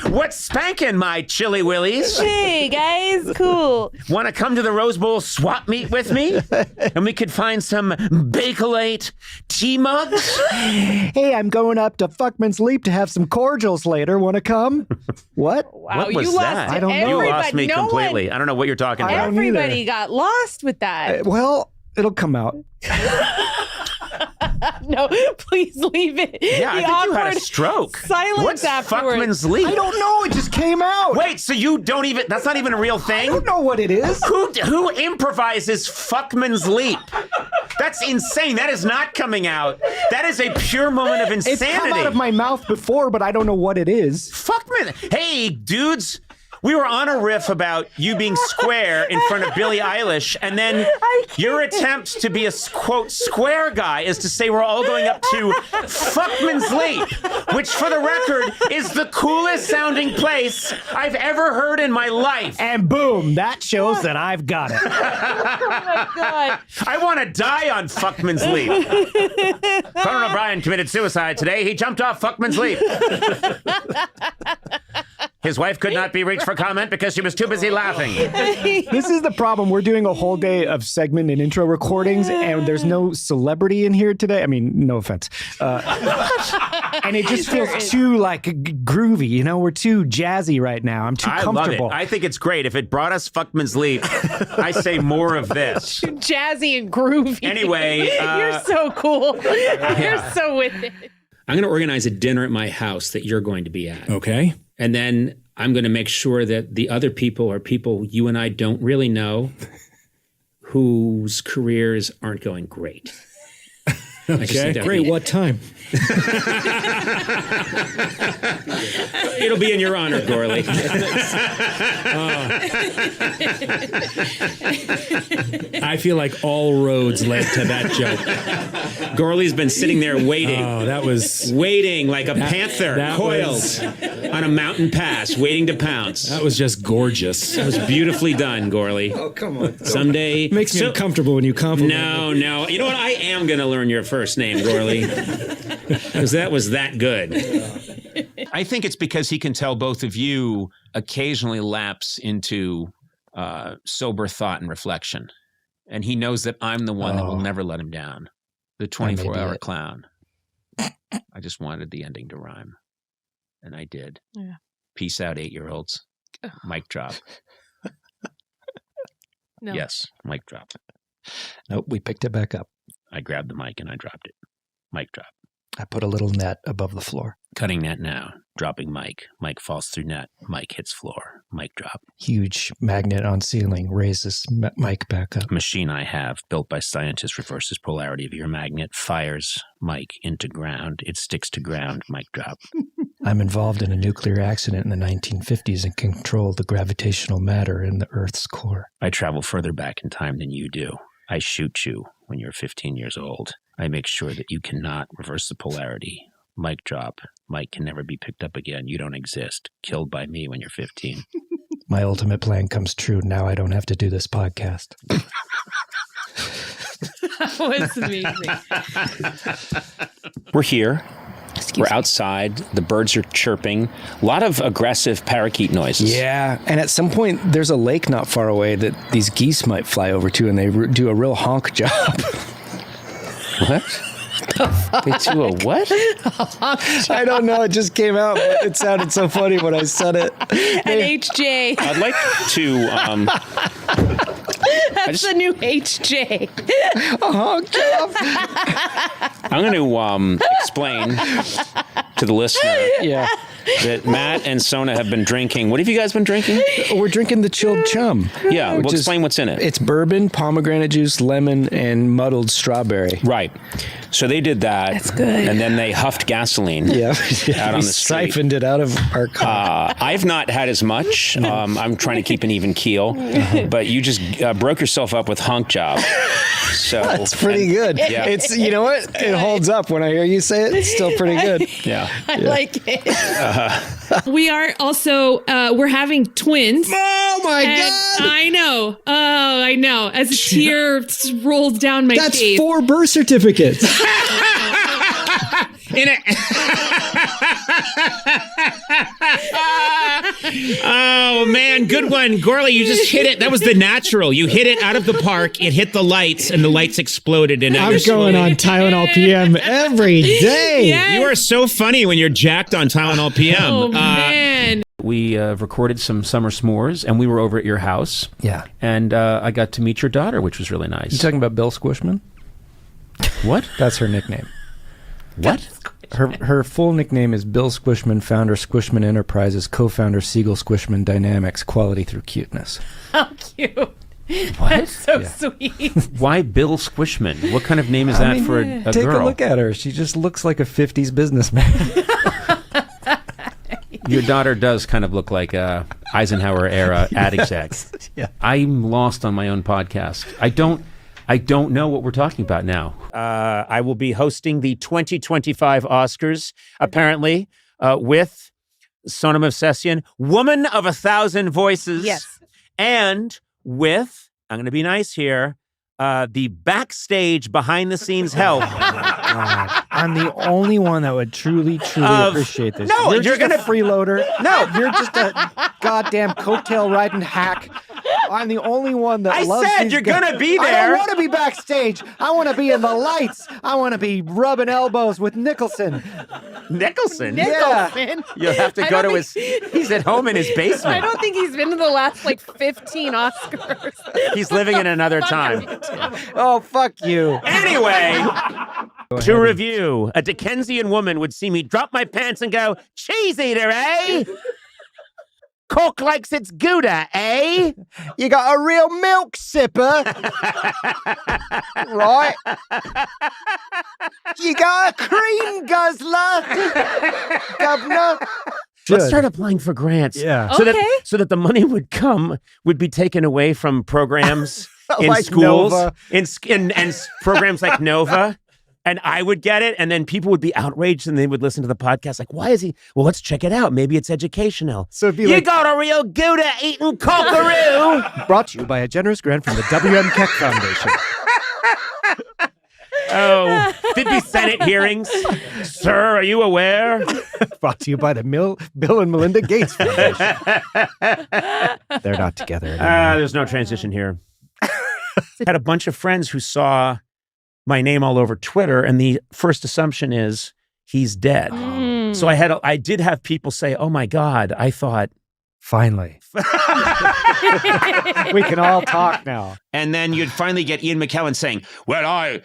What's spanking, my chili willies? Hey, guys. Cool. Want to come to the Rose Bowl swap meet with me? And we could find some Bakelite tea mugs? Hey, I'm going up to Fuckman's Leap to have some cordials later. Want to come? What? Wow, What was you that? lost I don't know. You lost me no completely. I don't know what you're talking I about. don't either. Everybody got lost with that. Well, it'll come out. No, please leave it. Yeah, I The think you had a awkward stroke. silence What's afterwards. Fuckman's Leap? I don't know. It just came out. Wait, so you don't even, that's not even a real I thing? don't know what it is. Who improvises Fuckman's Leap? That's insane. That is not coming out. That is a pure moment of insanity. It's come out of my mouth before, but I don't know what it is. Fuckman. Hey, dudes. We were on a riff about you being square in front of Billie Eilish, and then your attempt to be a, quote, square guy is to say we're all going up to Fuckman's Leap, which, for the record, is the coolest sounding place I've ever heard in my life. And boom, that shows that I've got it. Oh my God. I want to die on Fuckman's Leap. Conan O'Brien committed suicide today. He jumped off Fuckman's Leap. His wife could not be reached for comment because she was too busy laughing. This is the problem. We're doing a whole day of segment and intro recordings, and there's no celebrity in here today. I mean, no offense. And it just feels too, like, groovy. You know, we're too jazzy right now. I'm too comfortable. Love it. I think it's great. If it brought us Fuckman's Leap, I say more of this. Jazzy and groovy. Anyway. You're so cool. You're so with it. I'm going to organize a dinner at my house that you're going to be at. Okay. And then I'm going to make sure that the other people are people you and I don't really know whose careers aren't going great. Okay, great. What time? It'll be in your honor, Gourley. I feel like all roads led to that joke. Gourley's been sitting there waiting. Oh, that was... Waiting like a panther that coiled was- on a mountain pass, waiting to pounce. That was just gorgeous. That was beautifully done, Gourley. Oh, come on. Someday... It makes me uncomfortable when you compliment me. No. You know what? I am going to learn your first name, Gourley. Because that was that good. I think it's because he can tell both of you occasionally lapse into sober thought and reflection. And he knows that I'm the one that will never let him down. The 24-hour clown. I just wanted the ending to rhyme. And I did. Yeah. Peace out, 8-year-olds. Mic drop. No. Yes, mic drop. Nope, we picked it back up. I grabbed the mic and I dropped it. Mic drop. I put a little net above the floor. Cutting net now. Dropping mic. Mic falls through net. Mic hits floor. Mic drop. Huge magnet on ceiling raises mic back up. Machine I have, built by scientists, reverses polarity of your magnet, fires mic into ground. It sticks to ground. Mic drop. I'm involved in a nuclear accident in the 1950s and control the gravitational matter in the Earth's core. I travel further back in time than you do. I shoot you when you're 15 years old. I make sure that you cannot reverse the polarity. Mic drop. Mic can never be picked up again. You don't exist. Killed by me when you're 15. My ultimate plan comes true. Now I don't have to do this podcast. That was amazing. We're here. We're outside. The birds are chirping. A lot of aggressive parakeet noises. Yeah, and at some point, there's a lake not far away that these geese might fly over to, and they do a real honk job. What? They do a what? I don't know. It just came out, but it sounded so funny when I said it. An HJ. I'd like to... That's the new HJ. A honk job. I'm going to explain to the listener Yeah. that Matt and Sona have been drinking. What have you guys been drinking? We're drinking the chilled chum. Yeah, well, explain what's in it. It's bourbon, pomegranate juice, lemon, and muddled strawberry. Right. So they did that. That's good. And then they huffed gasoline Yeah. out on We the street. siphoned it out of our car. I've not had as much. I'm trying to keep an even keel. But you just broke yourself up with honk job. So That's pretty good. Yeah. It's, you know what? It holds up when I hear you say it. It's still pretty good. Yeah. I like it. We are also, we're having twins. Oh my And I know. Oh, I know. As a tear rolls down my That's face. 4 birth certificates. Oh, man, good one. Gourley, you just hit it. That was the natural. You hit it out of the park, it hit the lights, and the lights exploded. And I'm going on Tylenol PM every day. Yes. You are so funny when you're jacked on Tylenol PM. Oh, man. We recorded some summer s'mores, and we were over at your house. Yeah. And I got to meet your daughter, which was really nice. You talking about Bill Squishman? What? That's her nickname. What? Her full nickname is Bill Squishman, founder Squishman Enterprises, co-founder Siegel Squishman Dynamics, quality through cuteness. How cute. What? That's so sweet. Why Bill Squishman? What kind of name is that for a Take girl? a look at her. She just looks like a 50s businessman. Your daughter does kind of look like a Eisenhower era ad exec. Yeah. I'm lost on my own podcast. I don't know what we're talking about now. I will be hosting the 2025 Oscars, apparently, with Sonam Movsesian, Woman of 1,000 Voices. Yes. And with, I'm going to be nice here, the backstage behind-the-scenes help. God, I'm the only one that would truly appreciate this. No, you're you're just gonna a freeloader. No. You're just a goddamn coattail riding hack. I'm the only one that I loves said these you're guys. gonna be I there. don't want to be backstage. I want to be in the lights. I want to be rubbing elbows with Nicholson. Nicholson? Nicholson. You'll have to I go don't to his, he's at home in his I basement. don't think he's been to the last, 15 Oscars. He's living in another time. Oh, fuck you. Anyway, to review, a Dickensian woman would see me drop my pants and go, cheese eater, eh? Cock likes its Gouda, eh? You got a real milk sipper. Right? You got a cream guzzler, governor. Let's start applying for grants. Yeah. So Okay. that the money would be taken away from programs in Like schools, Nova. and programs like Nova. And I would get it, and then people would be outraged, and they would listen to the podcast like, why is he? Well, let's check it out. Maybe it's educational. So it'd be You like- got a real Gouda eating cockaroo. Brought to you by a generous grant from the W.M. Keck Foundation. Oh, did be Senate hearings? Sir, are you aware? Brought to you by the Bill and Melinda Gates Foundation. They're not together anymore. There's no transition here. Had a bunch of friends who saw my name all over Twitter, and the first assumption is he's dead. So I did have people say, "Oh my God!" I thought, Finally. We can all talk now. and then you'd finally get Ian McKellen saying, "Well, I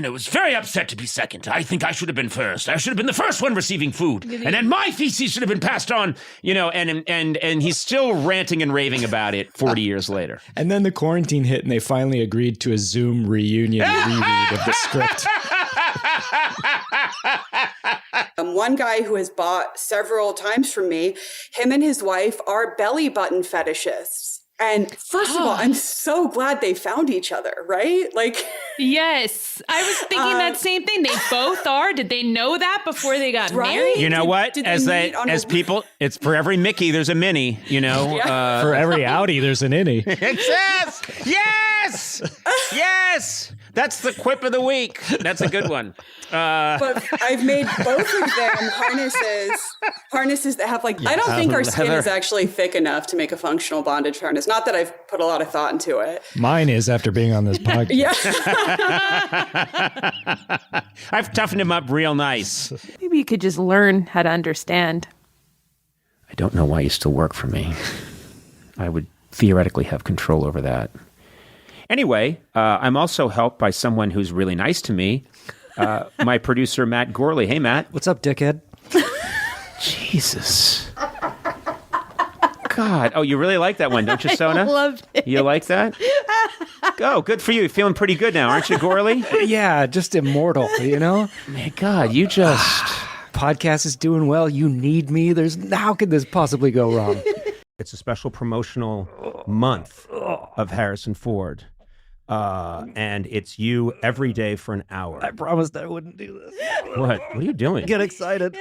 was very upset to be second. I think I should have been first. I should have been the first one receiving food, and then my feces should have been passed on." And he's still ranting and raving about it 40 years later. And then the quarantine hit and they finally agreed to a Zoom reunion reread of the script. One guy who has bought several times from me, him and his wife are belly button fetishists. And first of all, I'm so glad they found each other, right? Like, Yes. I was thinking that same thing. They both are. Did they know that before they got Right? married? You know what? Did they As meet on a- people, it's for every Mickey, there's a Minnie. For every Audi, there's an innie. Yes! Yes! Yes! That's the quip of the week. That's a good one. but I've made both of them harnesses that have I don't think our skin is actually thick enough to make a functional bondage harness. Not that I've put a lot of thought into it. Mine is after being on this podcast. Yeah. I've toughened him up real nice. Maybe you could just learn how to understand. I don't know why you still work for me. I would theoretically have control over that. Anyway, I'm also helped by someone who's really nice to me, my producer, Matt Gourley. Hey, Matt. What's up, dickhead? Jesus. God. Oh, you really like that one, don't you, Sona? Loved it. You like that? Oh, good for you. You're feeling pretty good now, aren't you, Gourley? Yeah, just immortal, Man, God, you just... Podcast is doing well. You need me. How could this possibly go wrong? It's a special promotional month of Harrison Ford. And it's you every day for an hour. I promised I wouldn't do this. What? What are you doing? Get excited.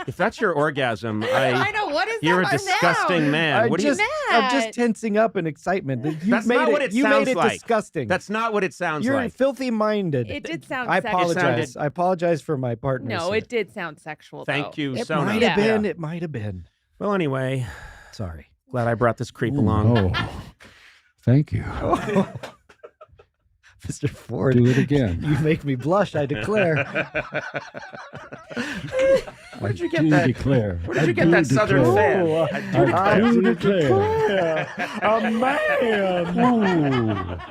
If that's your orgasm, I know. What is you're a that disgusting man. What do you? I'm just tensing up in excitement. That's not what it you sounds made it like. disgusting. That's not what it sounds You're like. filthy-minded. It did sound I sexual. apologize. Sounded- I apologize for my partner. No, it did sound sexual. Thank though. you It so much. might have been. It might have been. Well, anyway, Sorry. glad I brought this creep along. Oh, thank you. Mr. Ford. Do it again. You make me blush, I declare. Where'd you I get do that? declare. Where did you get I that do Southern declare. fan? I do declare. A man.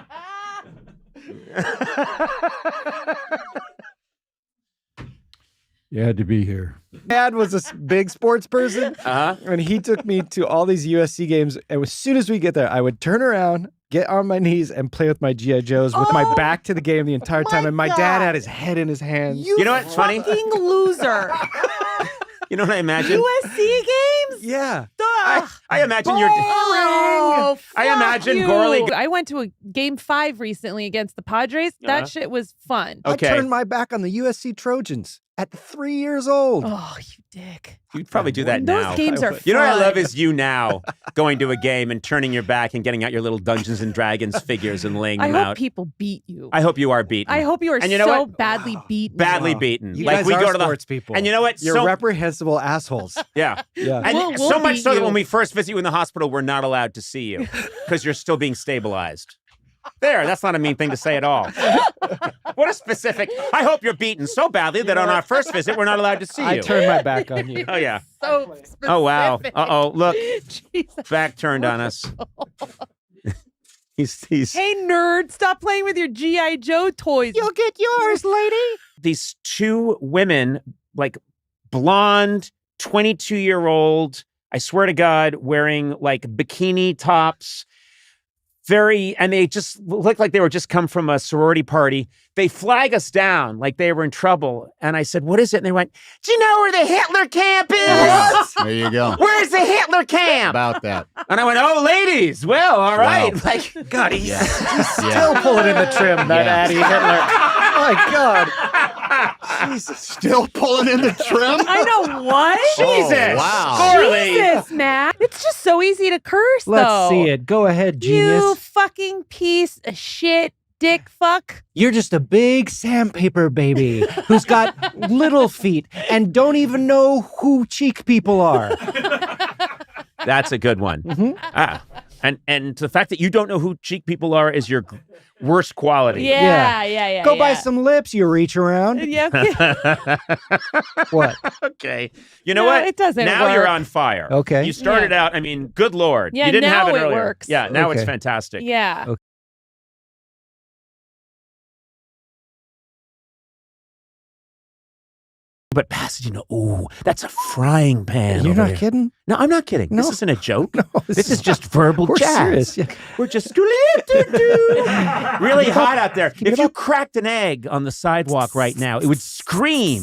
You had to be here. Dad was a big sports person, Uh-huh. and he took me to all these USC games. And as soon as we get there, I would turn around, get on my knees, and play with my GI Joes with my back to the game the entire time. And my dad had his head in his hands. You know what's funny? Fucking loser. You know what I imagine? USC games? Yeah. I imagine you're. Oh, I fuck imagine you. Gourley. I went to a game 5 recently against the Padres. That shit was fun. Okay. I turned my back on the USC Trojans at 3 years old. Oh, you dick. You'd probably do that Those now. games are fun. You know what I love is you now going to a game and turning your back and getting out your little Dungeons and Dragons figures and laying I them hope out. people beat you. I hope you are beaten. I hope you are And you know so what? badly beaten. Badly Wow. beaten. You like guys we are go to the sports people. And you know what? You're So reprehensible assholes. yeah. Yeah. And We'll so much beat so that you. when we first visit you in the hospital, we're not allowed to see you because you're still being stabilized. There, that's not a mean thing to say at all. What a specific. I hope you're beaten so badly that on our first visit, we're not allowed to see I you. turned my back on you. Oh, yeah. So specific. Oh, wow. Uh-oh. Look, Jesus. back turned on us. He's Hey, nerd, stop playing with your G.I. Joe toys. You'll get yours, lady. these two women, like blonde, 22-year-old, I swear to God, wearing like bikini tops. And they just looked like they were just come from a sorority party. They flag us down like they were in trouble. And I said, what is it? And they went, do you know where the Hitler camp is? There you go. Where's the Hitler camp? About that. And I went, oh, ladies. Well, all right. Wow. Like, God, he's Still pulling in the trim, that Addie Hitler. My God. Jesus. Still pulling in the trim? I know what? Jesus. Oh, wow. Gourley. Jesus, Matt. It's just so easy to curse, though. Let's see it. Go ahead, genius. You fucking piece of shit, dick fuck. You're just a big sandpaper baby who's got little feet and don't even know who cheek people are. That's a good one. And the fact that you don't know who cheek people are is your worst quality. Yeah. Go buy some lips, you reach around. Yeah, okay. What? Okay. You know No, what? it doesn't Now work. you're on fire. Okay. You started out, I mean, good Lord. Yeah, you didn't have now it it earlier. works. Yeah, now it's Okay. fantastic. Yeah. Okay. But Pasadena, ooh, that's a frying pan. You're over not there. kidding? No, I'm not kidding. No. This isn't a joke. this This is just verbal We're jazz. serious. Yeah. We're just really hot out there. If you cracked an egg on the sidewalk right now, it would scream.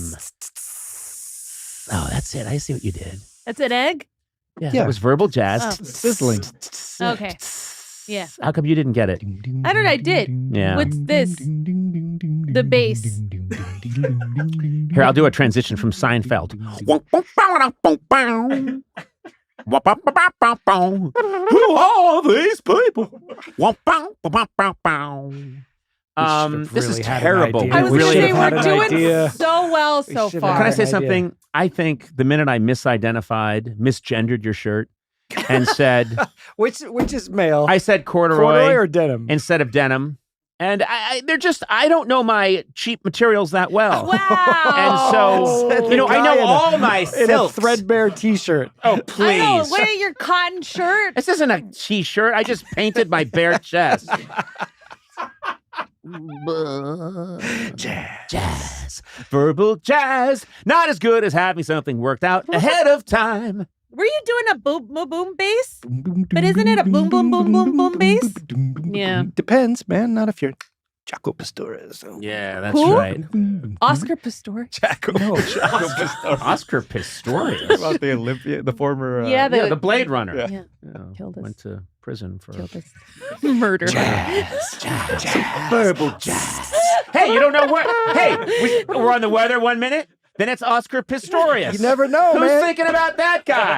Oh, that's it. I see what you did. That's an egg? Yeah, Yeah. that was verbal jazz. Oh. Sizzling. Okay. Yeah. How come you didn't get it? I don't know. I did. Yeah. What's this? The bass. Here, I'll do a transition from Seinfeld. Who are these people? This is really had an terrible. idea. I was We going should to say, have we're had an doing idea. so well so should have far. Can I say an idea. something? I think the minute I misidentified, misgendered your shirt, and said, Which is male? I said Corduroy or denim? instead of denim. And they're just, I don't know my cheap materials that well. Wow. And so, Said the you know, I guy know in a- all my in a silks. threadbare T-shirt. Oh, I know. please. Look at your cotton shirt. This isn't a t-shirt. I just painted my bare chest. Jazz. Verbal jazz. Not as good as having something worked out ahead of time. Were you doing a boom bass? But isn't it a boom, boom, boom, boom, boom bass? Yeah. Depends, man. Not if you're Jaco Pastorius. So. Yeah, that's Who? right. Oscar Pistorius. No. Oscar Pistorius. About the Olympia, the former. Yeah, Yeah, the Blade Runner. yeah. Yeah, Killed us. went to prison for Killed us. Murder. verbal jazz. Hey, you don't know what? Hey, we're on the weather 1 minute, then it's Oscar Pistorius. You never know, Who's man. thinking about that guy?